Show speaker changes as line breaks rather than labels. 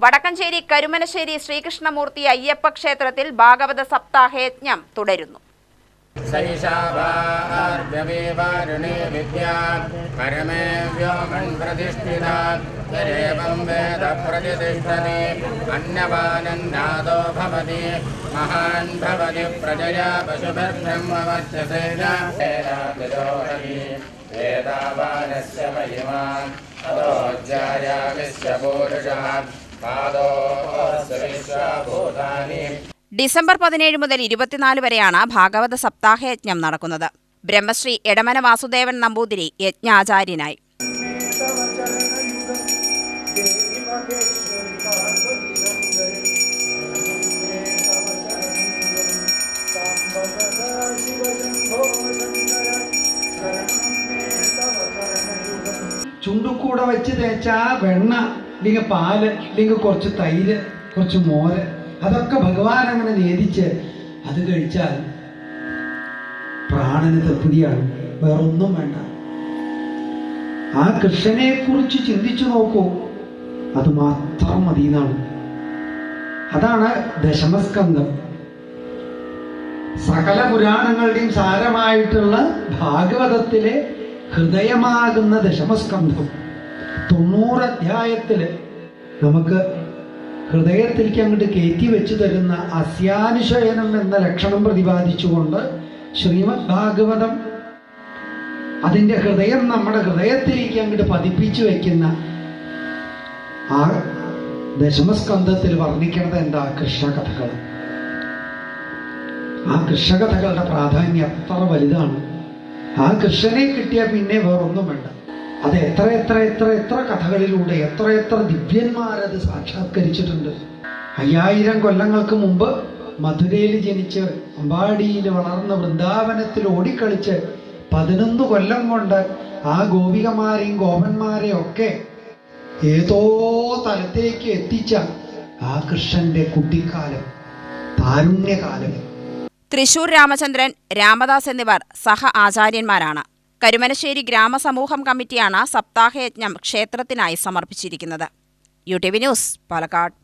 വടക്കഞ്ചേരി കരുമനശ്ശേരി ശ്രീകൃഷ്ണമൂർത്തി അയ്യപ്പ ക്ഷേത്രത്തിൽ ഭാഗവത സപ്താഹയജ്ഞം തുടരുന്നു. ഡിസംബർ 17 മുതൽ 24 വരെയാണ് ഭാഗവത സപ്താഹയജ്ഞം നടക്കുന്നത്. ബ്രഹ്മശ്രീ എടമന വാസുദേവൻ നമ്പൂതിരി യജ്ഞാചാര്യനായി.
ചുണ്ടുകൂടെ വെച്ച് തേച്ച വെണ്ണ, അല്ലെങ്കിൽ പാല്, അല്ലെങ്കിൽ കുറച്ച് തൈര്, കുറച്ച് മോര്, അതൊക്കെ ഭഗവാൻ അങ്ങനെ നേദിച്ച് അത് കഴിച്ചാൽ പ്രാണന് തൃപ്തിയാണ്, വേറൊന്നും വേണ്ട. ആ കൃഷ്ണനെ കുറിച്ച് ചിന്തിച്ചു നോക്കൂ, അത് മാത്രം മതി എന്നാണ്. അതാണ് ദശമസ്കന്ധം. സകല പുരാണങ്ങളുടെയും സാരമായിട്ടുള്ള ഭാഗവതത്തിലെ ഹൃദയമാകുന്ന ദശമസ്കന്ധം 90 അധ്യായത്തില് നമുക്ക് ഹൃദയത്തിലേക്ക് അങ്ങോട്ട് കയറ്റി വെച്ചു തരുന്ന അസ്യാനുശയനം എന്ന ലക്ഷണം പ്രതിപാദിച്ചുകൊണ്ട് ശ്രീമദ് ഭാഗവതം അതിൻ്റെ ഹൃദയം നമ്മുടെ ഹൃദയത്തിലേക്ക് അങ്ങോട്ട് പതിപ്പിച്ചു വയ്ക്കുന്ന ആ ദശമസ്കന്ധത്തിൽ വർണ്ണിക്കുന്നത് എന്താ? കൃഷ്ണകഥകൾ. ആ കൃഷ്ണകഥകളുടെ പ്രാധാന്യം അത്ര വലുതാണ്. ആ കൃഷ്ണനെ കിട്ടിയാൽ പിന്നെ വേറൊന്നും വേണ്ട. അത് എത്ര എത്ര എത്ര എത്ര കഥകളിലൂടെ എത്ര എത്ര ദിവ്യന്മാരത് സാക്ഷാത്കരിച്ചിട്ടുണ്ട്. 5000 കൊല്ലങ്ങൾക്ക് മുമ്പ് മധുരയിൽ ജനിച്ച് അമ്പാടിയിൽ വളർന്ന് വൃന്ദാവനത്തിൽ ഓടിക്കളിച്ച് 11 കൊല്ലം കൊണ്ട് ആ ഗോപികമാരെയും ഗോപന്മാരെയും ഒക്കെ ഏതോ തലത്തേക്ക് എത്തിച്ച ആ കൃഷ്ണന്റെ കുട്ടിക്കാലം, താരുണ്യകാലം.
തൃശൂർ രാമചന്ദ്രൻ, രാമദാസ് എന്നിവർ സഹ ആചാര്യന്മാരാണ്. കരുമനശ്ശേരി ഗ്രാമസമൂഹം കമ്മിറ്റിയാണ് സപ്താഹയജ്ഞം ക്ഷേത്രത്തിനായി സമർപ്പിച്ചിരിക്കുന്നത്. UTV news, Palakkad.